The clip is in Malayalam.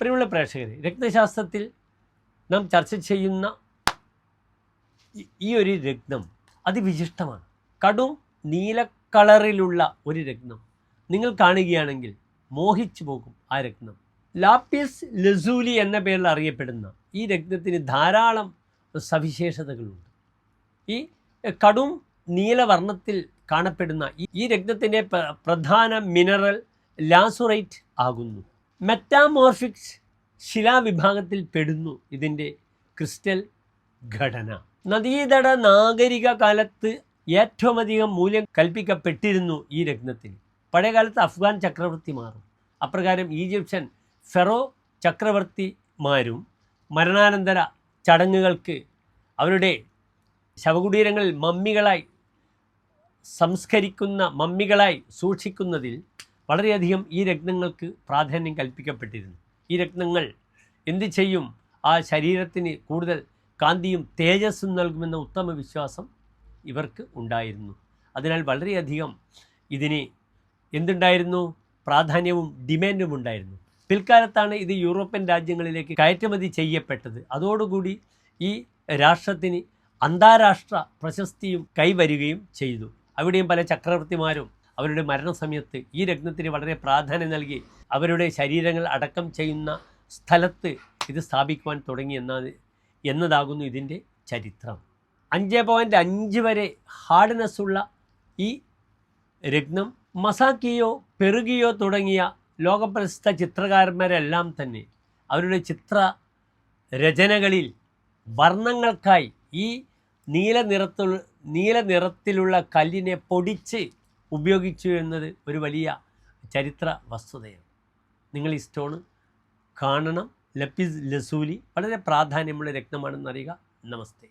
പ്രിയമുള്ള പ്രേക്ഷകരെ, രത്നശാസ്ത്രത്തിൽ നാം ചർച്ച ചെയ്യുന്ന ഈ ഒരു രത്നം അതിവിശിഷ്ടമാണ്. കടും നീല കളറിലുള്ള ഒരു രത്നം നിങ്ങൾ കാണുകയാണെങ്കിൽ മോഹിച്ചു പോകും. ആ രത്നം ലാപ്പിസ് ലസൂലി എന്ന പേരിൽ അറിയപ്പെടുന്ന ഈ രത്നത്തിന് ധാരാളം സവിശേഷതകളുണ്ട്. ഈ കടും നീലവർണ്ണത്തിൽ കാണപ്പെടുന്ന ഈ രത്നത്തിൻ്റെ പ്രധാന മിനറൽ ലാസുറൈറ്റ് ആകുന്നു. മെറ്റാമോർഫിക് ശിലാവിഭാഗത്തിൽ പെടുന്നു ഇതിൻ്റെ ക്രിസ്റ്റൽ ഘടന. നദീതട നാഗരിക കാലത്ത് ഏറ്റവും അധികം മൂല്യം കൽപ്പിക്കപ്പെട്ടിരുന്നു ഈ രത്നത്തിന്. പഴയകാലത്ത് അഫ്ഗാൻ ചക്രവർത്തിമാരും അപ്രകാരം ഈജിപ്ഷ്യൻ ഫെറോ ചക്രവർത്തിമാരും മരണാനന്തര ചടങ്ങുകൾക്ക് അവരുടെ ശവകുടീരങ്ങളിൽ മമ്മികളായി സൂക്ഷിക്കുന്നതിൽ വളരെയധികം ഈ രത്നങ്ങൾക്ക് പ്രാധാന്യം കൽപ്പിക്കപ്പെട്ടിരുന്നു. ഈ രത്നങ്ങൾ എന്ത് ചെയ്യും? ആ ശരീരത്തിന് കൂടുതൽ കാന്തിയും തേജസ്സും നൽകുമെന്ന ഉത്തമ വിശ്വാസം ഇവർക്ക് ഉണ്ടായിരുന്നു. അതിനാൽ വളരെയധികം ഇതിന് എന്തുണ്ടായിരുന്നു? പ്രാധാന്യവും ഡിമാൻഡും ഉണ്ടായിരുന്നു. പിൽക്കാലത്താണ് ഇത് യൂറോപ്യൻ രാജ്യങ്ങളിലേക്ക് കയറ്റുമതി ചെയ്യപ്പെട്ടത്. അതോടുകൂടി ഈ രാഷ്ട്രത്തിന് അന്താരാഷ്ട്ര പ്രശസ്തിയും കൈവരികയും ചെയ്തു. അവിടെയും പല ചക്രവർത്തിമാരും അവരുടെ മരണസമയത്ത് ഈ രത്നത്തിന് വളരെ പ്രാധാന്യം നൽകി അവരുടെ ശരീരങ്ങൾ അടക്കം ചെയ്യുന്ന സ്ഥലത്ത് ഇത് സ്ഥാപിക്കുവാൻ തുടങ്ങി എന്നതാകുന്നു ഇതിൻ്റെ ചരിത്രം. 5.5 വരെ ഹാർഡ്നെസ്സുള്ള ഈ രത്നം മസാക്കിയോ പെറുകിയോ തുടങ്ങിയ ലോകപ്രസിദ്ധ ചിത്രകാരന്മാരെല്ലാം തന്നെ അവരുടെ ചിത്ര രചനകളിൽ വർണ്ണങ്ങൾക്കായി ഈ നീല നിറത്തിലുള്ള കല്ലിനെ പൊടിച്ച് ഉപയോഗിച്ചു എന്നത് ഒരു വലിയ ചരിത്ര വസ്തുതയാണ്. നിങ്ങൾ ഈ സ്റ്റോൺ കാണണം. ലപ്പിസ് ലസൂലി വളരെ പ്രാധാന്യമുള്ള രത്നമാണെന്നറിയുക. നമസ്തേ.